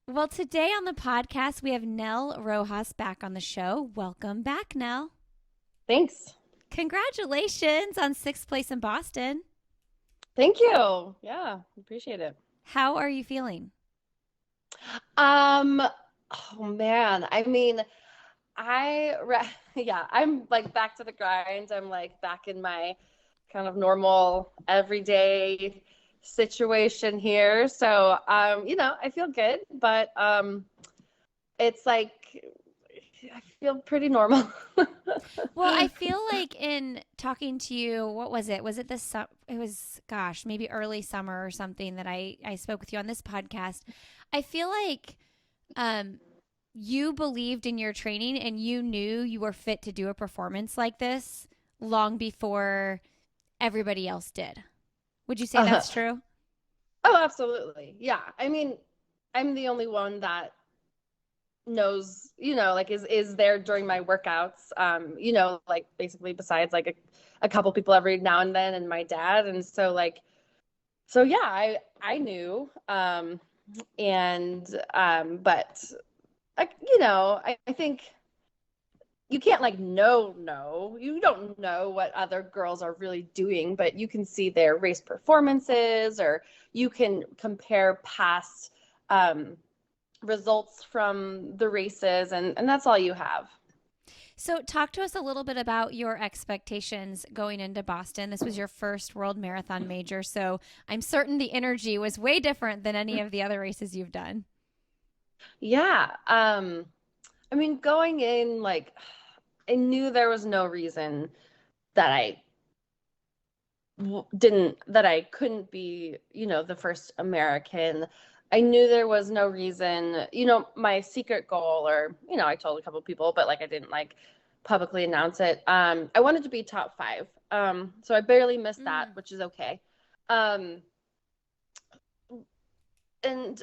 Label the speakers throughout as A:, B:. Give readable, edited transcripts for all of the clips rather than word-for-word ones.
A: Well, today on the podcast, we have Nell Rojas back on the show. Welcome back, Nell.
B: Thanks.
A: Congratulations on sixth place in Boston.
B: Thank you. Yeah, appreciate it.
A: How are you feeling?
B: Um, oh man, yeah, I'm like back to the grind. I'm like back in my kind of normal everyday situation here. So, I feel good, but it's like I feel pretty normal.
A: Well, I feel like in talking to you, what was it? Was it this? It was, gosh, maybe early summer or something that I spoke with you on this podcast. I feel like um, you believed in your training and you knew you were fit to do a performance like this long before everybody else did. Would you say
B: Uh,
A: that's true?
B: oh, absolutely. Yeah. I mean, I'm the only one that knows, like is there during my workouts. Like basically besides like a couple people every now and then and my dad. And so yeah, I knew. And but I think you can't like no. You don't know what other girls are really doing, but you can see their race performances or you can compare past results from the races and that's all you have.
A: So, talk to us a little bit about your expectations going into Boston. This was your first World Marathon major, so I'm certain the energy was way different than any of the other races you've done.
B: Yeah. Going in, like, I knew there was no reason that I couldn't be, the first American. I knew there was no reason, my secret goal, or, I told a couple people, but like I didn't like publicly announce it. I wanted to be top five. So I barely missed that,
A: Mm.
B: which is okay. Um, and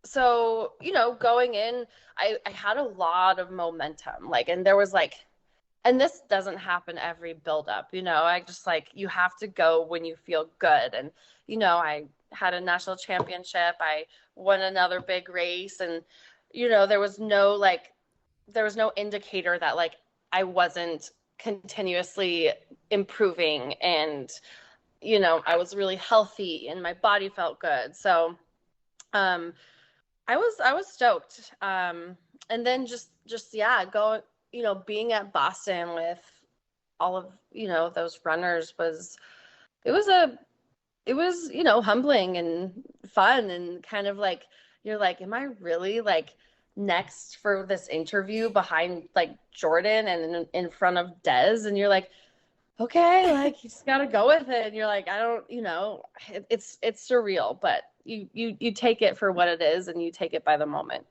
B: so, going in, I had a lot of momentum, like, and there was like, and this doesn't happen every build up, I just like, you have to go when you feel good. And, I had a national championship. I won another big race. And, there was no indicator that like I wasn't continuously improving. And, I was really healthy and my body felt good. So, um, I was stoked. And then just yeah, go being at Boston with all of those runners was it was a it was humbling and fun and kind of like you're like, am I really like next for this interview behind like Jordan and in front of Des? And you're like, okay, like you just gotta go with it. And you're like, I don't, it's surreal, but you take it for what it is and you take it by the moment.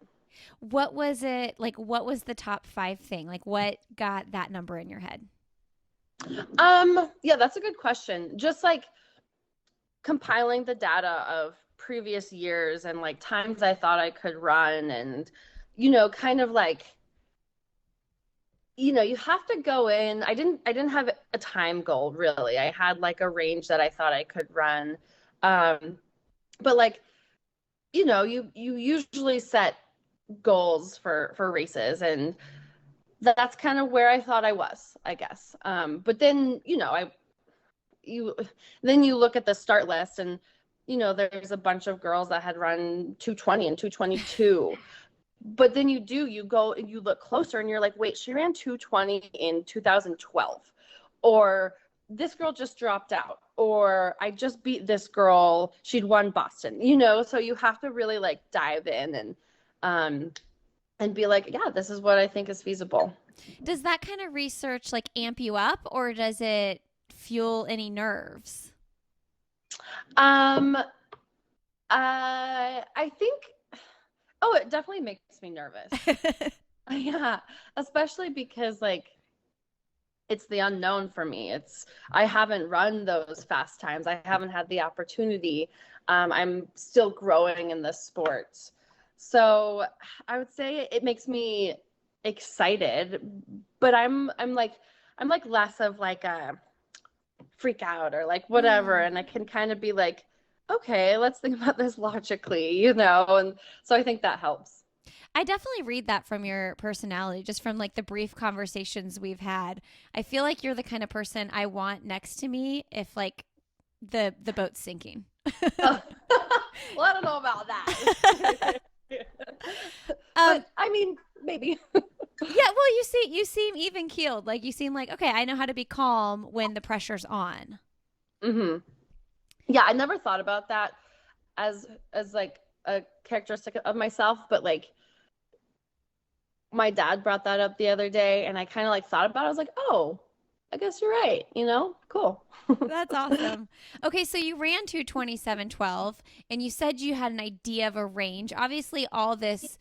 A: What was it like? What was the top five thing? Like, what got that number in your head?
B: Yeah, that's a good question. Just like compiling the data of previous years and like times I thought I could run and kind of like you have to go in. I didn't have a time goal really. I had like a range that I thought I could run. Um, but like, you usually set goals for races and that's kind of where I thought I was, I guess. But then, you then you look at the start list and there's a bunch of girls that had run 220 and 222. But then you go and you look closer and you're like, wait, she ran 220 in 2012. Or this girl just dropped out. Or I just beat this girl. She'd won Boston, so you have to really like dive in um and be like, yeah, this is what I think is feasible.
A: Does that kind of research like amp you up or does it fuel any nerves?
B: Um I think, oh, it definitely makes me nervous. Yeah, especially because like it's the unknown for me. I haven't run those fast times. I haven't had the opportunity. I'm still growing in this sport. So I would say it makes me excited, but I'm like less of like a freak out or like whatever.
A: Mm.
B: And I can kind of be like, okay, let's think about this logically, you know? And so I think that helps.
A: I definitely read that from your personality, just from like the brief conversations we've had. I feel like you're the kind of person I want next to me if like the boat's sinking.
B: Oh, well, I don't know about that.
A: um
B: But I mean, maybe.
A: yeah, well you seem even keeled. Like you seem like, okay, I know how to be calm when the pressure's on.
B: hmm Yeah, I never thought about that as like a characteristic of myself, but like my dad brought that up the other day and I kind of like thought about it. I was like, "Oh, I guess you're right, you know? Cool."
A: That's awesome. Okay, so you ran to 27:12 and you said you had an idea of a range. Obviously all this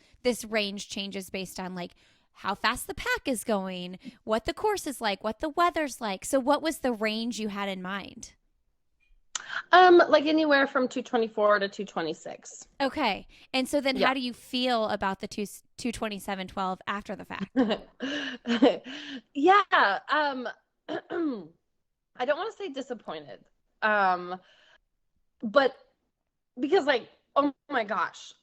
A: range changes based on like how fast the pack is going, what the course is like, what the weather's like. So what was the range you had in mind?
B: Like anywhere from 224 to 226.
A: Okay. And so then
B: Yeah.
A: how do you feel about the 227:12 after the fact?
B: Yeah, I don't want to say disappointed. Um, but because like, oh my gosh,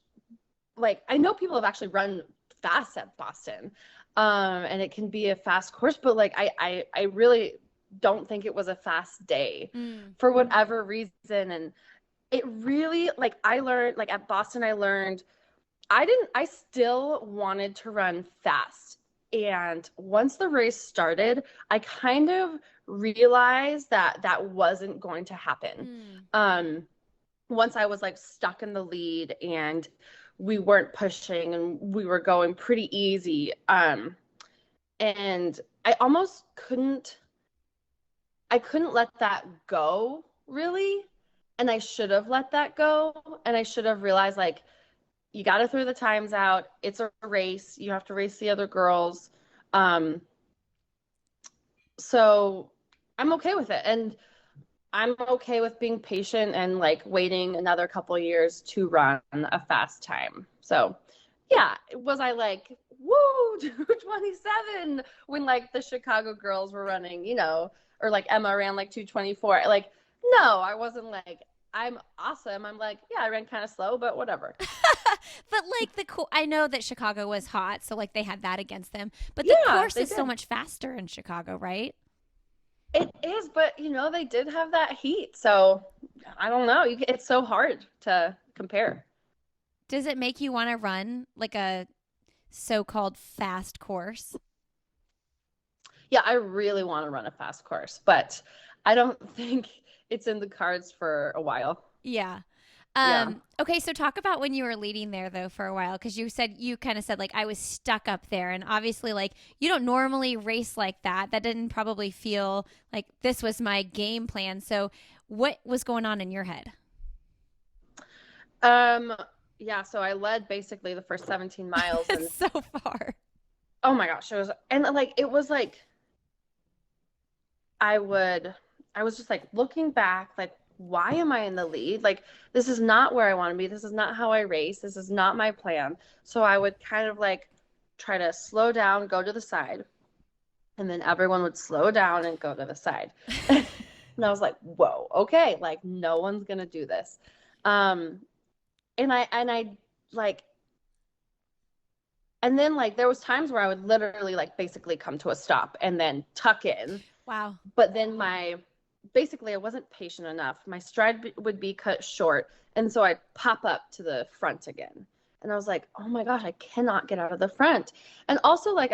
B: like I know people have actually run fast at Boston. And it can be a fast course, but like I really don't think it was a fast day
A: Mm.
B: for whatever reason. And it really like I learned like at Boston I learned I still wanted to run fast. And once the race started, I kind of realized that that wasn't going to happen.
A: Mm.
B: Um, Once I was like stuck in the lead and we weren't pushing and we were going pretty easy. And I couldn't let that go really. And I should have let that go. And I should have realized like you got to throw the times out. It's a race. You have to race the other girls. Um, so I'm okay with it. And I'm okay with being patient and like waiting another couple years to run a fast time. So yeah, was I like, woo, 227 when like the Chicago girls were running, you know, or like Emma ran like 224. Like, no, I wasn't like, I'm awesome. I'm like, yeah, I ran kind of slow, but whatever.
A: But like I know that Chicago was hot, so like they had that against them. But the
B: Yeah,
A: course
B: they
A: is so
B: did.
A: much faster in Chicago, right?
B: It is, but you know, they did have that heat. So I don't know. It's so hard to compare.
A: Does it make you want to run like a so-called fast course?
B: Yeah, I really want to run a fast course, but I don't think it's in the cards for a while.
A: Yeah.
B: Yeah.
A: Okay, so talk about when you were leading there though for a while, because you kind of said like I was stuck up there, and obviously like you don't normally race like that. That didn't probably feel like this was my game plan. So what was going on in your head?
B: Um, yeah, so I led basically the first 17 miles
A: It's
B: and
A: so far.
B: oh my gosh, it was like I would I was just like looking back like why am I in the lead? Like this is not where I want to be. This is not how I race. This is not my plan. So I would kind of like try to slow down, go to the side, and then everyone would slow down and go to the side. And I was like, whoa, okay, like no one's gonna do this. Um, and I like and then like there was times where I would literally like basically come to a stop and then tuck in.
A: Wow.
B: But then my basically I wasn't patient enough. My stride would be cut short, and so I'd pop up to the front again. And I was like, oh my gosh, I cannot get out of the front. And also like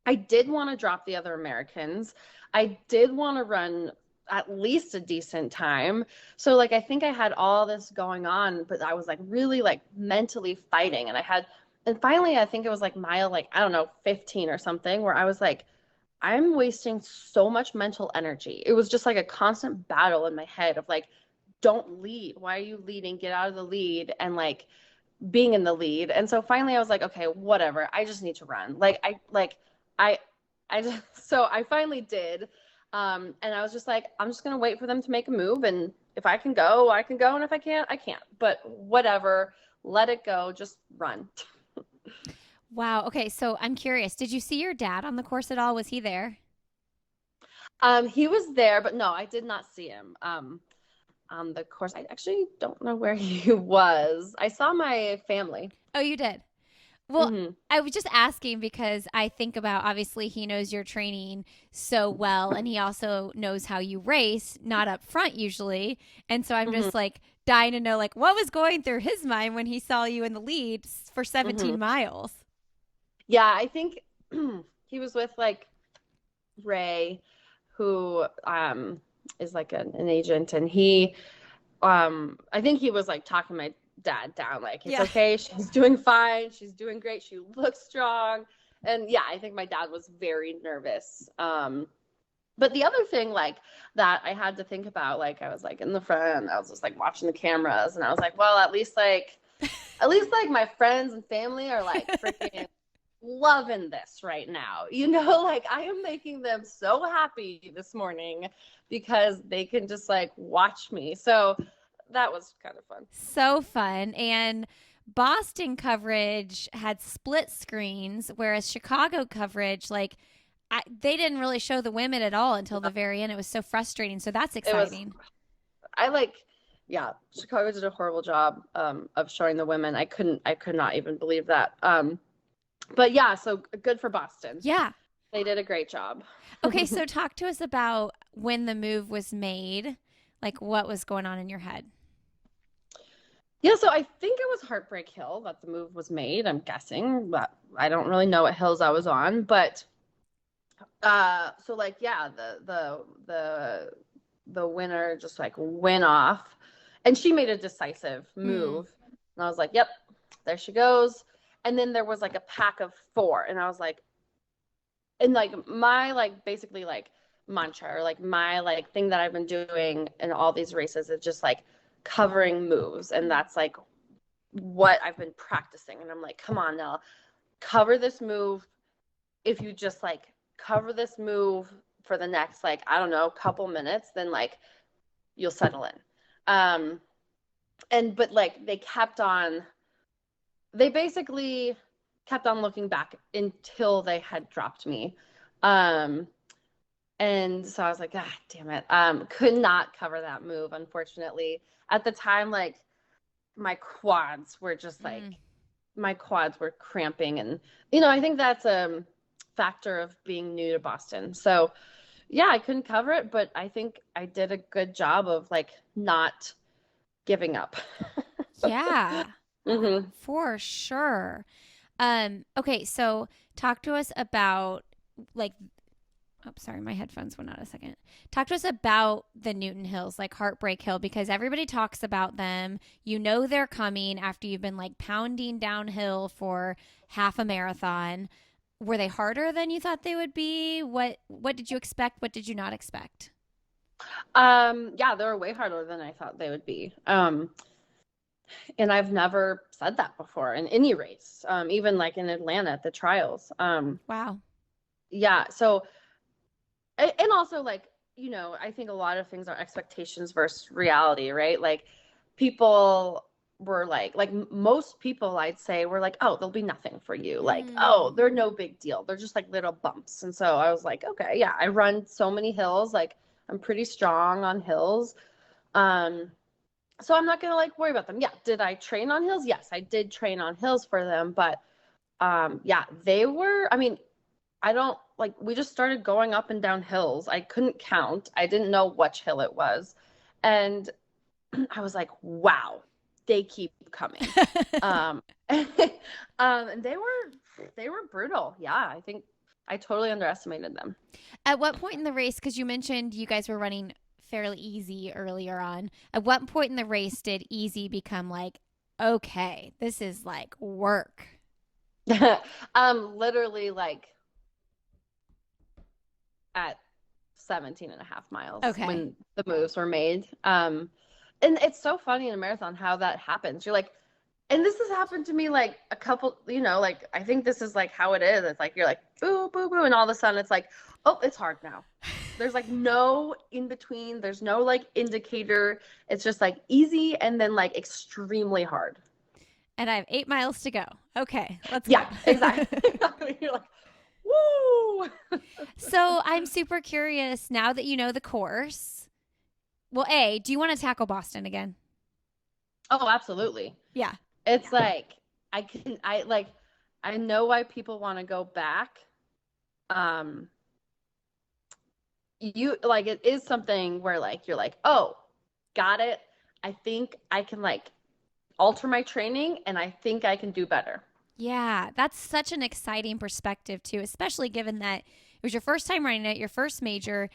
B: I did want to drop the other Americans. I did want to run at least a decent time. So like I think I had all this going on, but I was like really like mentally fighting. And finally I think it was like mile like I don't know 15 or something where I was like I'm wasting so much mental energy. It was just like a constant battle in my head of like don't lead. Why are you leading? Get out of the lead and like being in the lead. And so finally I was like, okay, whatever. I just need to run. I I just so I finally did. And I was just like, I'm just gonna wait for them to make a move and if I can go, I can go and if I can't, I can't. But whatever, let it go, just run.
A: Wow. Okay, so I'm curious. Did you see your dad on the course at all? Was he there?
B: He was there, but no, I did not see him. on the course. I actually don't know where he was. I saw my family.
A: Oh, you did. Well,
B: Hmm.
A: I was just asking because I think about obviously he knows your training so well and he also knows how you race, not up front usually. And so I'm
B: Hmm.
A: just like dying to know like what was going through his mind when he saw you in the lead for
B: Hmm.
A: 17 miles.
B: Yeah, I think he was with like Ray, who is like an agent, and he I think he was like talking my dad down, like it's
A: Yeah.
B: okay, she's doing fine, she's doing great, she looks strong. And yeah, I think my dad was very nervous. But the other thing, like, that I had to think about, like, I was like in the front, I was just like watching the cameras, and I was like, well, at least like my friends and family are like freaking loving this right now. Like I am making them so happy this morning because they can just like watch me. So that was kind of fun.
A: So fun. And Boston coverage had split screens, whereas Chicago coverage, like, they didn't really show the women at all until the very end. It was so frustrating. So that's
B: It was,
A: exciting.
B: I like, yeah, Chicago did a horrible job of showing the women. I could not even believe that. But yeah, so good for Boston.
A: Yeah.
B: They did a great job.
A: Okay. So talk to us about when the move was made, like what was going on in your head.
B: Yeah, so I think it was Heartbreak Hill that the move was made. I'm guessing, but I don't really know what hills I was on. But so like yeah, the winner just like went off, and she made a decisive
A: Mm.
B: move, and I was like, yep, there she goes. And then there was like a pack of four, and I was like, and like my like basically like mantra, or like my like thing that I've been doing in all these races is just like covering moves, and that's like what I've been practicing. And I'm like, come on, Nell, cover this move. If you just like cover this move for the next like, I don't know, couple minutes, then like you'll settle in. And but like they basically kept on looking back until they had dropped me. Um, and so I was like, ah, damn it. Could not cover that move, unfortunately. At the time, like my quads were just like
A: Mm.
B: my quads were cramping, and I think that's a factor of being new to Boston. So yeah, I couldn't cover it, but I think I did a good job of like not giving up.
A: Yeah,
B: Hmm.
A: for sure. Okay, so talk to us about like oh, sorry, my headphones went out a second. Talk to us about the Newton Hills, like Heartbreak Hill, because everybody talks about them. You know they're coming after you've been like pounding downhill for half a marathon. Were they harder than you thought they would be? What did you expect? What did you not expect?
B: Yeah, they were way harder than I thought they would be. And I've never said that before in any race, even like in Atlanta at the trials.
A: Wow.
B: Yeah, so and also like I think a lot of things are expectations versus reality, right? Like people were like most people I'd say were like, oh, there'll be nothing for you, like, oh,
A: Mm.
B: they're no big deal, they're just like little bumps. And so I was like, okay, yeah, I run so many hills, like I'm pretty strong on hills. um so I'm not gonna like worry about them. Yeah, did I train on hills? Yes, I did train on hills for them. But yeah, they were, I mean, I don't like, we just started going up and down hills. I couldn't count. I didn't know which hill it was. And I was like, wow, they keep coming. Um, and they were brutal. Yeah, I think I totally underestimated them.
A: At what point in the race, because you mentioned you guys were running fairly easy earlier on, at what point in the race did easy become like, okay, this is like work?
B: Literally like at 17 and a half miles
A: Okay.
B: when the moves were made. And it's so funny in a marathon how that happens. You're like, and this has happened to me like a couple, like I think this is like how it is. It's like you're like boo, boo, boo, and all of a sudden it's like, oh, it's hard now. There's like no in between. There's no like indicator. It's just like easy and then like extremely hard.
A: And I have 8 miles to go. Okay, let's go.
B: Yeah, exactly. You're like, woo.
A: So I'm super curious now that you know the course. Well, A, do you want to tackle Boston again?
B: Oh, absolutely.
A: Yeah.
B: It's like I know why people want to go back. Um, you like it is something where like you're like, oh, got it. I think I can like alter my training and I think I can do better.
A: Yeah, that's such an exciting perspective too, especially given that it was your first time running it, your first major,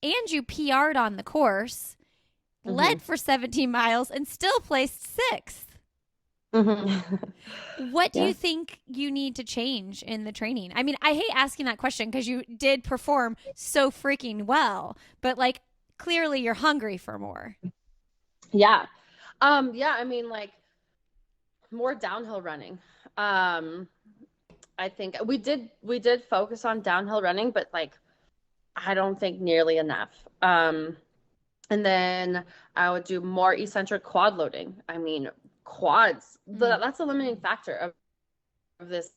A: and you PR'd on the course,
B: Hmm.
A: led for 17 miles, and still placed sixth.
B: Hmm.
A: What do
B: Yeah.
A: you think you need to change in the training? I mean, I hate asking that question because you did perform so freaking well, but like clearly you're hungry for more.
B: Yeah. Yeah, I mean like more downhill running. Um, I think we did focus on downhill running, but like I don't think nearly enough. And then I would do more eccentric quad loading. I mean, quads,
A: Mm.
B: that's a limiting factor of this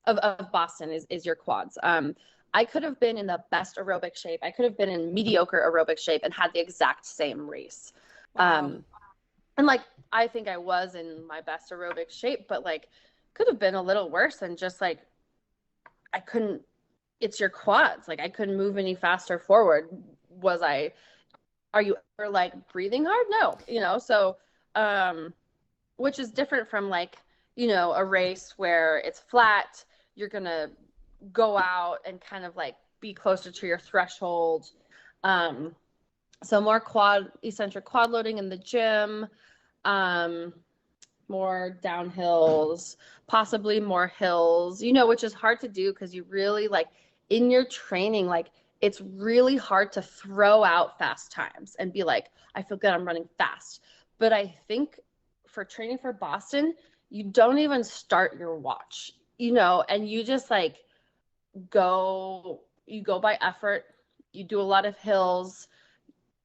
B: of Boston is your quads. I could have been in the best aerobic shape. I could have been in mediocre aerobic shape and had the exact same race.
A: Wow.
B: Um, and like I think I was in my best aerobic shape, but like could have been a little worse and just like I couldn't it's your quads. Like I couldn't move any faster forward. Was I are you ever like breathing hard? No, so um which is different from like, a race where it's flat, you're gonna go out and kind of like be closer to your threshold. Um so more eccentric quad loading in the gym, um more downhills, possibly more hills, which is hard to do because you really like in your training, like it's really hard to throw out fast times and be like, I feel good, I'm running fast. But I think for training for Boston, you don't even start your watch, and you just like you go by effort, you do a lot of hills.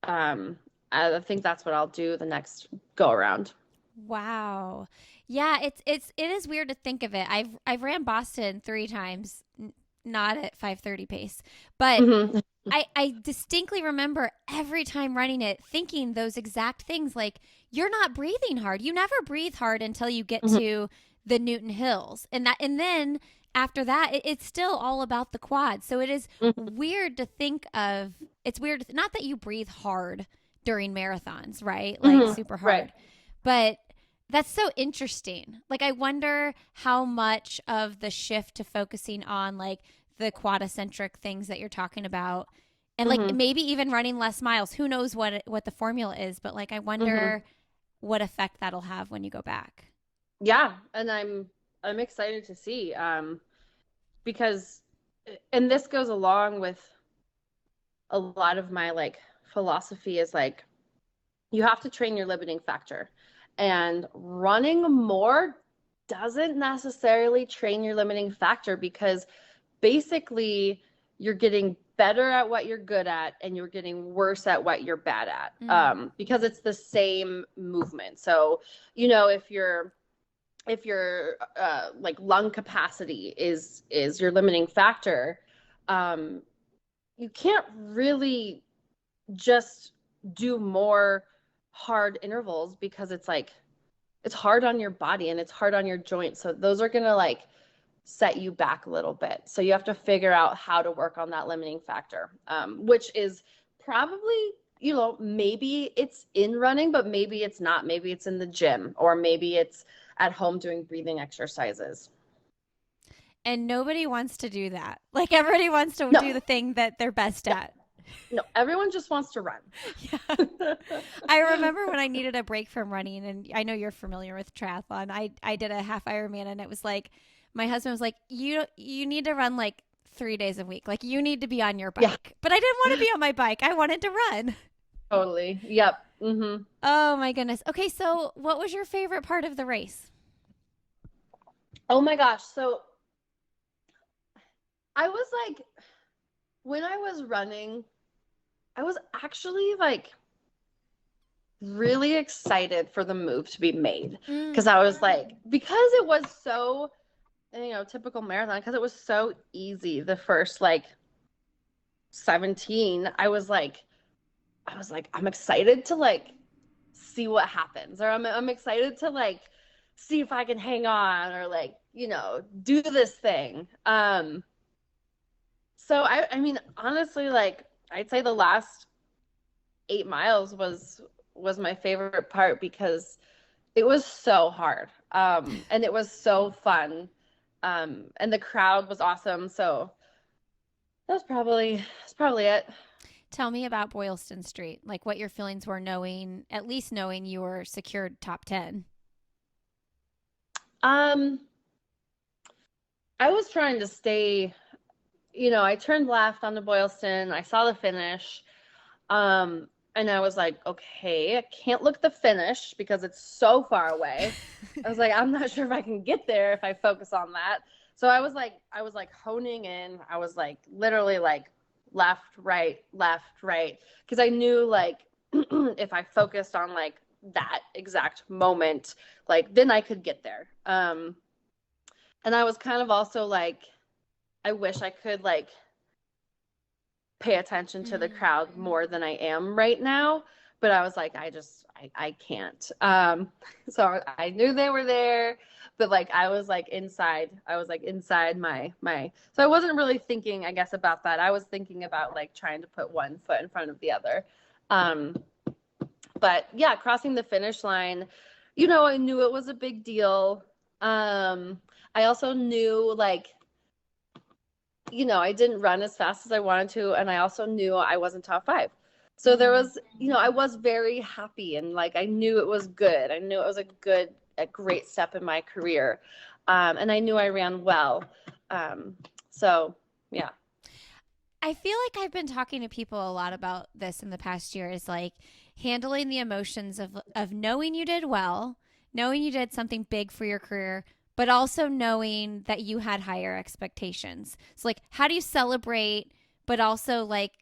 B: Um, I think that's what I'll do the next go around.
A: Wow. Yeah, it is weird to think of it. I've ran Boston 3 times, not at 5:30 pace. But
B: Mm-hmm.
A: I distinctly remember every time running it thinking those exact things like you're not breathing hard. You never breathe hard until you get
B: Mm-hmm.
A: to the Newton Hills. And then after that it's still all about the quad. So it is
B: Mm-hmm.
A: weird to think of. It's weird not that you breathe hard during marathons, right? Like
B: Mm-hmm.
A: super
B: Right.
A: hard. But that's so interesting. Like I wonder how much of the shift to focusing on like the quad-eccentric things that you're talking about and like
B: Mm-hmm.
A: maybe even running less miles. Who knows what the formula is, but like I
B: Mm-hmm.
A: wonder what effect that'll have when you go back.
B: Yeah, and I'm excited to see because and this goes along with a lot of my like philosophy is like you have to train your limiting factor. And running more doesn't necessarily train your limiting factor because basically you're getting better at what you're good at and you're getting worse at what you're bad at,
A: Mm.
B: because it's the same movement. So if your like lung capacity is your limiting factor, um, you can't really just do more hard intervals because it's like it's hard on your body and it's hard on your joints. So those are gonna like set you back a little bit. So you have to figure out how to work on that limiting factor, which is probably, maybe it's in running, but maybe it's not. Maybe it's in the gym or maybe it's at home doing breathing exercises.
A: And nobody wants to do that. Like everybody wants to
B: No,
A: do the thing that they're best
B: no,
A: at.
B: no. Everyone just wants to run.
A: Yeah. I remember when I needed a break from running, and I know you're familiar with triathlon. I did a half Ironman, and it was like my husband was like, you need to run like 3 days a week. Like you need to be on your
B: Yeah,
A: bike." But I didn't want to be on my bike. I wanted to run.
B: totally. Yep.
A: Oh my goodness. Okay, so what was your favorite part of the race?
B: Oh my gosh. So I was like, when I was running, I was actually like really excited for the move to be made because
A: Mm.
B: I was like, because it was so, typical marathon, because it was so easy the first like 17, I was like, I was like, I'm excited to like see what happens, or I'm excited to like see if I can hang on, or like, do this thing. So I mean, honestly, like I'd say the last 8 miles was my favorite part because it was so hard. And it was so fun. And the crowd was awesome. So that's probably it.
A: Tell me about Boylston Street, like what your feelings were knowing, at least knowing you were secured top 10.
B: Um, I was trying to stay, I turned left onto Boylston. I saw the finish. And I was like, okay, I can't look at the finish because it's so far away. I was like, I'm not sure if I can get there if I focus on that. So I was like honing in. I was like literally like left, right. Because I knew like if I focused on like that exact moment, like then I could get there. And I was kind of also like, I wish I could like pay attention to the crowd more than I am right now. But I was like, I can't. So I knew they were there, but like I was like inside my, so I wasn't really thinking, I guess, about that. I was thinking about like trying to put one foot in front of the other. Um, but yeah, crossing the finish line, I knew it was a big deal. I also knew like, I didn't run as fast as I wanted to, and I also knew I wasn't top five. So there was, I was very happy, and like I knew it was good. I knew it was a great step in my career, and I knew I ran well. So yeah.
A: I feel like I've been talking to people a lot about this in the past year, is like handling the emotions of knowing you did well, knowing you did something big for your career, but also knowing that you had higher expectations. So like how do you celebrate but also like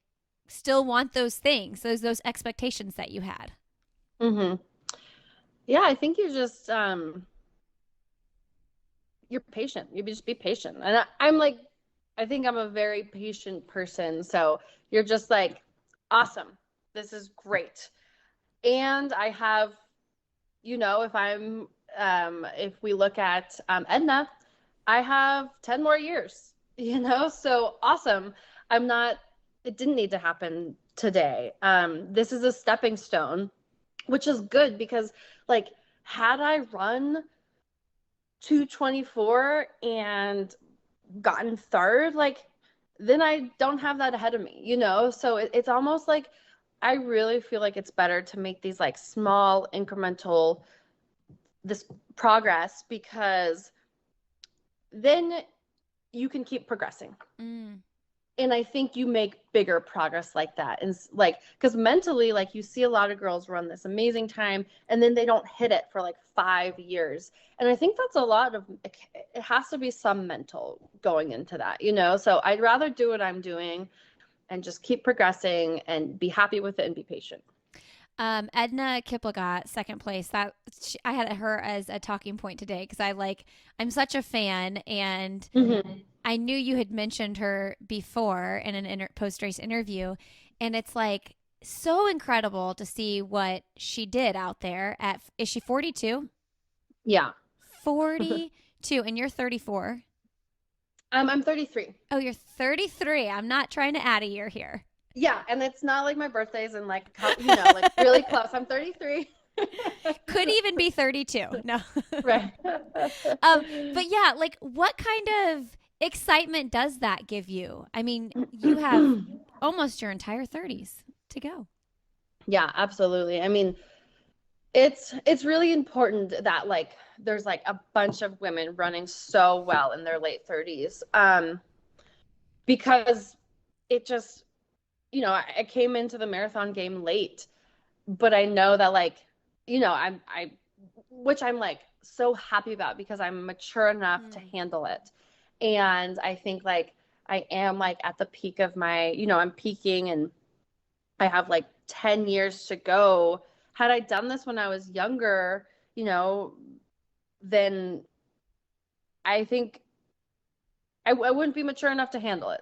A: still want those things, those expectations that you had?
B: hmm Yeah, I think you're patient. You just be patient, and I'm like, I think I'm a very patient person. So you're just like, awesome, this is great. And I have, if we look at Edna, I have 10 more years, so awesome. I'm not, it didn't need to happen today. This is a stepping stone, which is good because, like, had I run 2:24 and gotten third, like, then I don't have that ahead of me, So it's almost like I really feel like it's better to make these like small incremental this progress, because then you can keep progressing.
A: Mm.
B: And I think you make bigger progress like that. And like, because mentally, like you see a lot of girls run this amazing time and then they don't hit it for like 5 years. And I think that's a lot of, it has to be some mental going into that, So I'd rather do what I'm doing and just keep progressing and be happy with it and be patient.
A: Edna Kiplagat, second place. I had her as a talking point today because I'm such a fan, and
B: Mm-hmm.
A: I knew you had mentioned her before in an post race interview, and it's like so incredible to see what she did out there. Is she 42?
B: Yeah.
A: 42, and you're 34.
B: I'm 33.
A: Oh, you're 33. I'm not trying to add a year here.
B: Yeah, and it's not like my birthday's in like like really close. I'm 33.
A: Could even be 32. No.
B: Right.
A: But yeah, like what kind of excitement does that give you? I mean, you have almost your entire 30s to go.
B: Yeah, absolutely. I mean, it's really important that like there's like a bunch of women running so well in their late 30s. Because it just, I came into the marathon game late, but I know that like, which I'm like so happy about because I'm mature enough to handle it. And I think like I am like at the peak of my, I'm peaking and I have like 10 years to go. Had I done this when I was younger, then I think I wouldn't be mature enough to handle it.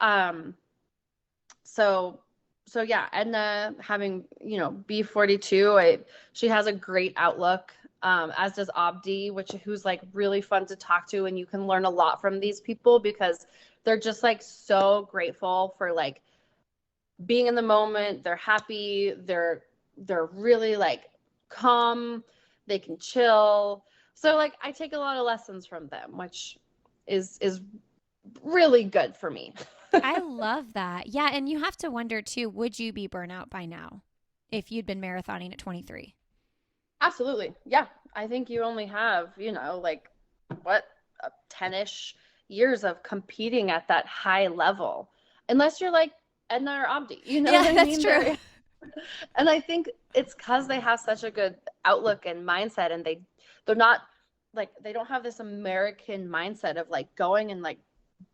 B: Um, so so yeah, Edna having, B42, she has a great outlook, as does Abdi, who's like really fun to talk to, and you can learn a lot from these people because they're just like so grateful for like being in the moment. They're happy. They're really like calm. They can chill. So like I take a lot of lessons from them, which is really good for me.
A: I love that. Yeah, and you have to wonder too, would you be burnout by now if you'd been marathoning at 23?
B: Absolutely. Yeah. I think you only have, like what, 10-ish years of competing at that high level. Unless you're like Edna or Abdi, you know what
A: Yeah,
B: I
A: that's
B: mean?
A: true.
B: And I think it's because they have such a good outlook and mindset, and they're not like, they don't have this American mindset of like going and like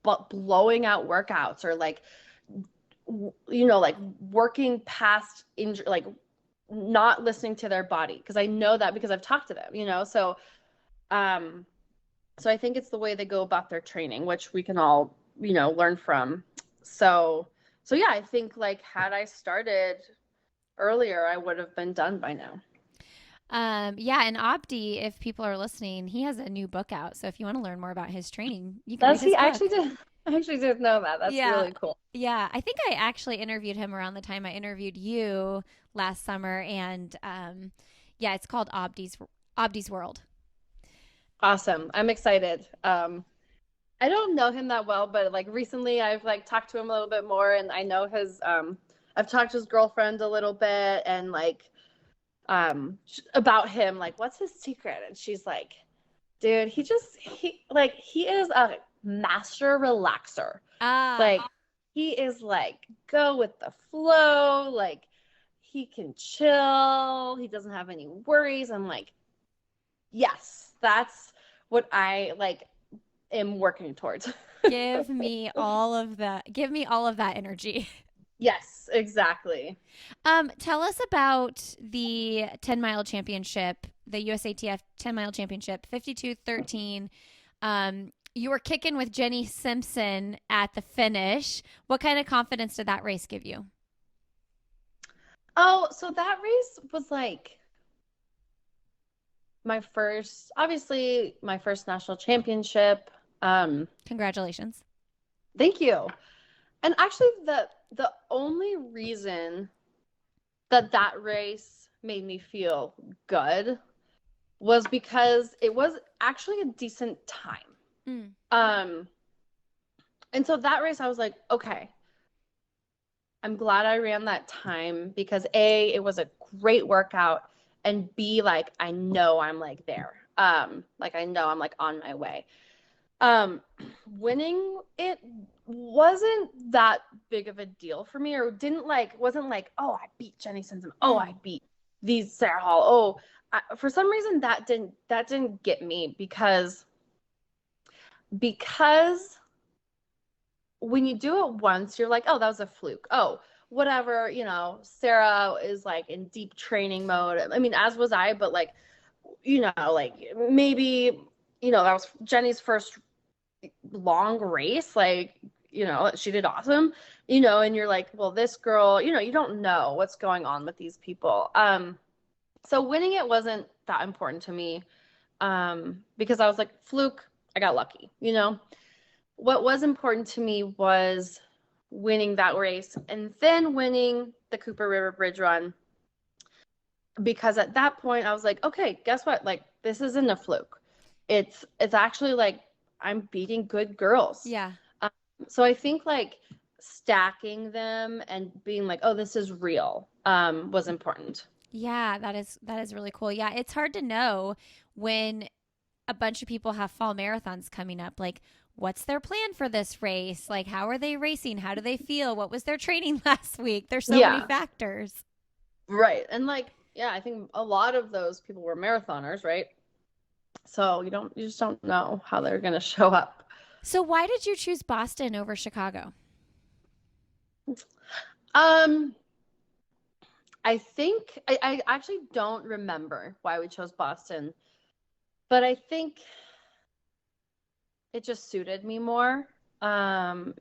B: blowing out workouts, or like like working past injury, like not listening to their body, because I know that because I've talked to them, um so I think it's the way they go about their training, which we can all, learn from. So yeah, I think like had I started earlier, I would have been done by now.
A: Yeah, and Abdi, if people are listening, he has a new book out. So if you want to learn more about his training, you can read
B: Does
A: his
B: he?
A: book.
B: I actually didn't know that. That's
A: Yeah.
B: really cool.
A: Yeah, I think I actually interviewed him around the time I interviewed you last summer, and yeah, it's called Abdi's World.
B: Awesome. I'm excited. I don't know him that well, but like recently I've like talked to him a little bit more, and I know I've talked to his girlfriend a little bit, and like about him, like what's his secret? And she's like, dude, he is a master relaxer.
A: Ah,
B: Like he is like go with the flow, like he can chill, he doesn't have any worries. I'm like, yes, that's what I like am working towards.
A: give me all of that energy.
B: Yes, exactly.
A: Tell us about the 10-mile championship, the USATF 10-mile championship, 52:13. You were kicking with Jenny Simpson at the finish. What kind of confidence did that race give you?
B: Oh, so that race was like obviously my first national championship.
A: Congratulations.
B: Thank you. And actually the only reason that race made me feel good was because it was actually a decent time.
A: Mm.
B: Um, and so that race, I was like, okay, I'm glad I ran that time because A, it was a great workout, and B, like I know I'm like there. Like I know I'm like on my way. Um, Winning it wasn't that big of a deal for me, or wasn't like, oh, I beat Jenny Simpson. Oh, I
A: Mm.
B: beat these Sarah Hall. Oh, for some reason that didn't get me because when you do it once, you're like, oh, that was a fluke. Oh, whatever, Sarah is like in deep training mode. I mean, as was I, but like, like maybe, that was Jenny's first long race. Like, she did awesome, and you're like, well, this girl, you don't know what's going on with these people. So winning it wasn't that important to me, because I was like, fluke, I got lucky, What was important to me was winning that race and then winning the Cooper River Bridge Run, because at that point I was like, okay, guess what? Like this isn't a fluke. It's actually like I'm beating good girls.
A: Yeah.
B: Um, so I think like stacking them and being like, oh, this is real, was important.
A: Yeah, that is really cool. Yeah, it's hard to know when a bunch of people have fall marathons coming up. Like, what's their plan for this race? Like, how are they racing? How do they feel? What was their training last week? There's so many
B: Yeah,
A: factors.
B: right. And like, yeah, I think a lot of those people were marathoners, right? So you just don't know how they're going to show up.
A: So, why did you choose Boston over Chicago?
B: Um, I think I actually don't remember why we chose Boston, but I think it just suited me more. And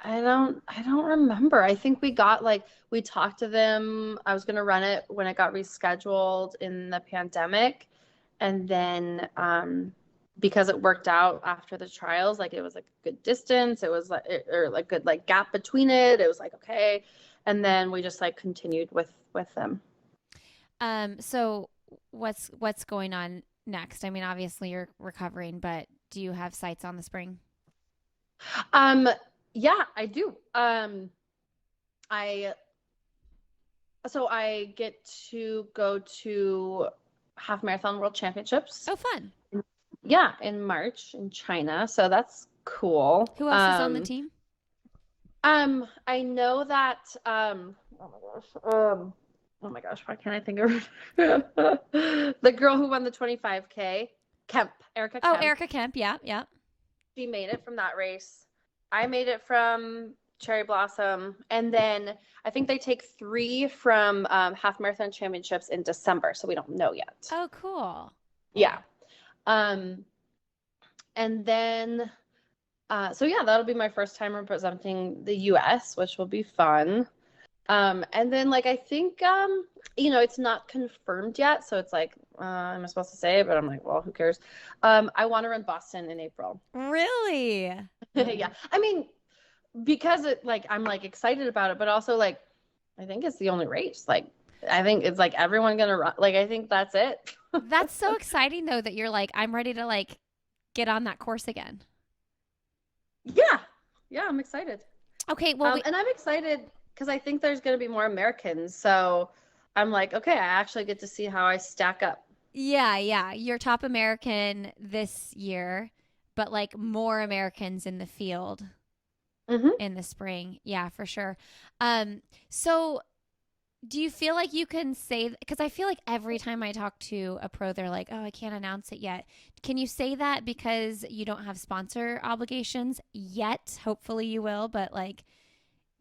B: I don't remember. I think we talked to them. I was gonna run it when it got rescheduled in the pandemic. And then because it worked out after the trials, like it was like a good distance, it was like or like good like gap between it. It was like okay. And then we just like continued with them.
A: So what's going on next? I mean, obviously you're recovering, but do you have sights on the spring?
B: Um yeah, I do. I so I get to go to half marathon world championships.
A: Oh, fun.
B: Yeah, in March in China. So that's cool.
A: Who else is on the team?
B: I know that oh my gosh, why can't I think of the girl who won the 25K, Kemp, Erica
A: Oh,
B: Kemp.
A: Erica Kemp. Yeah, yeah.
B: She made it from that race. I made it from Cherry Blossom, and then I think they take 3 from half marathon championships in December, so we don't know yet.
A: Oh, cool.
B: Yeah. Um, and then so yeah, that'll be my first time representing the US, which will be fun. And then like I think it's not confirmed yet, so it's like am I supposed to say it? But I'm like, well, who cares? I want to run Boston in April.
A: Really?
B: Yeah. I mean, because it like I'm like excited about it, but also like I think it's the only race. Like I think it's like everyone gonna run. Like I think that's it.
A: That's so exciting though that you're like, I'm ready to like get on that course again.
B: Yeah. Yeah, I'm excited.
A: Okay, well,
B: And I'm excited because I think there's going to be more Americans. So I'm like, okay, I actually get to see how I stack up.
A: yeah. You're top American this year, but like more Americans in the field
B: Hmm.
A: in the spring. Yeah, for sure. So do you feel like you can say, because I feel like every time I talk to a pro, they're like, oh, I can't announce it yet. Can you say that because you don't have sponsor obligations yet? Hopefully you will, but like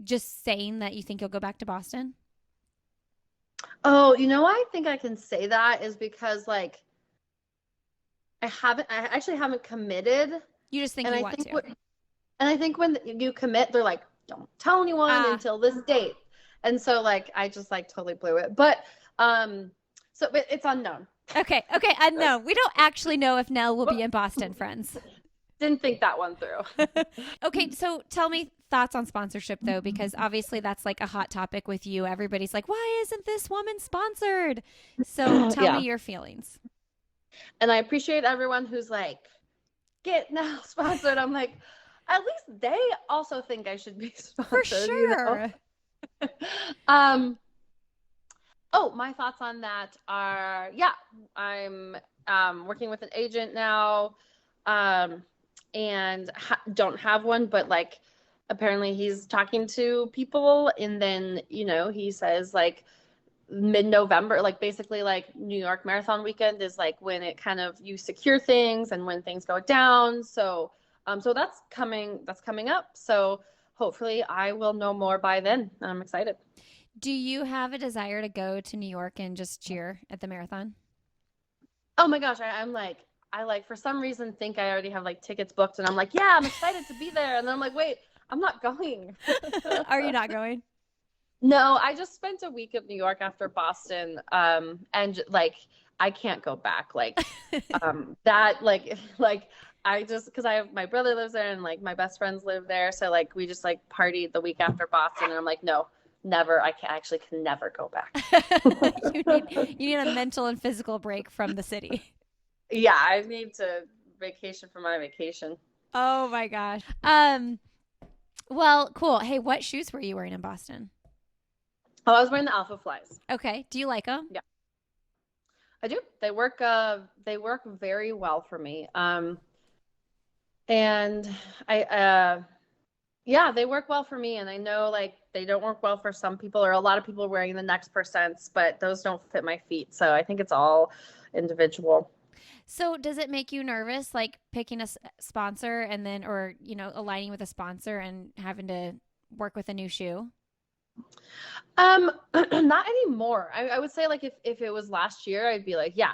A: just saying that you think you'll go back to Boston?
B: Oh, why I think I can say that is because like I actually haven't committed.
A: You just think
B: And
A: you
B: I
A: want
B: think
A: to.
B: and I think when you commit, they're like, don't tell anyone
A: Ah,
B: until this date. And so like I just like totally blew it. But but it's unknown.
A: okay. No, we don't actually know if Nell will be in Boston, friends.
B: Didn't think that one through.
A: Okay, so tell me thoughts on sponsorship though, because obviously that's like a hot topic with you. Everybody's like, why isn't this woman sponsored? So tell me
B: Yeah.
A: your feelings.
B: And I appreciate everyone who's like, get now sponsored. I'm like, at least they also think I should be
A: For
B: sponsored.
A: sure.
B: Um, oh, my thoughts on that are, yeah, I'm working with an agent now, and don't have one, but like apparently he's talking to people, and then he says like mid-November, like basically like New York Marathon weekend is like when it kind of you secure things and when things go down. So so that's coming up. So hopefully I will know more by then. I'm excited.
A: Do you have a desire to go to New York and just cheer at the marathon?
B: Oh my gosh, I'm like I like for some reason think I already have like tickets booked and I'm like, yeah, I'm excited to be there. And then I'm like, wait, I'm not going.
A: Are you not going?
B: No, I just spent a week of New York after Boston, and like I can't go back. Like, that, like I just because I have my brother lives there and like my best friends live there, so like we just like partied the week after Boston, and I'm like, no, never. I can never go back.
A: You need a mental and physical break from the city.
B: Yeah, I need to vacation for my vacation.
A: Oh my gosh. Well, cool. Hey, what shoes were you wearing in Boston?
B: Oh, I was wearing the Alpha Flies.
A: Okay. Do you like them?
B: Yeah, I do. They work very well for me. And I yeah, they work well for me, and I know like they don't work well for some people, or a lot of people are wearing the next percents, but those don't fit my feet. So I think it's all individual.
A: So, does it make you nervous, like picking a sponsor and then, or, aligning with a sponsor and having to work with a new shoe?
B: Not anymore. I would say like if it was last year, I'd be like, yeah.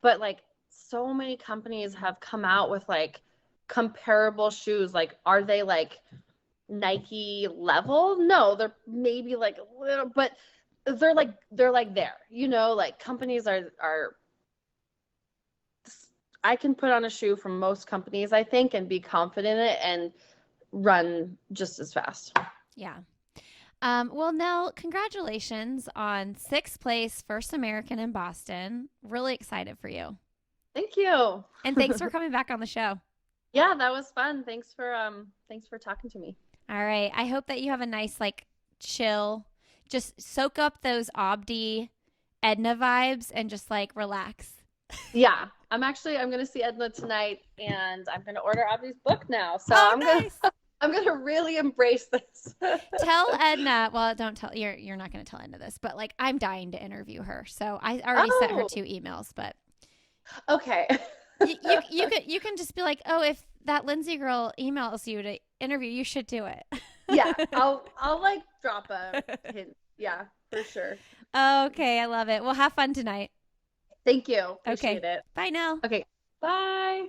B: But like so many companies have come out with like comparable shoes. Like, are they like Nike level. No, they're maybe like a little, but they're like there. Like companies are I can put on a shoe from most companies, I think, and be confident in it and run just as fast.
A: Yeah. Well, Nell, congratulations on sixth place, first American in Boston. Really excited for you.
B: Thank you.
A: And thanks for coming back on the show.
B: Yeah, that was fun. Thanks for talking to me.
A: All right. I hope that you have a nice, like, chill, just soak up those Abdi Edna vibes and just like relax.
B: Yeah, I'm gonna see Edna tonight, and I'm gonna order Abdi's book now. So
A: Oh,
B: I'm
A: nice.
B: I'm gonna really embrace this.
A: Tell Edna, well, don't tell, you're not going to tell Edna this, but like I'm dying to interview her. So I already sent her
B: Oh,
A: 2 emails, but
B: okay.
A: you can just be like, "Oh, if that Lindsay girl emails you to interview, you should do it."
B: Yeah, I'll like drop a hint. Yeah, for sure.
A: Okay, I love it. Well, have fun tonight.
B: Thank you.
A: Okay.
B: Appreciate it.
A: Bye now.
B: Okay. Bye.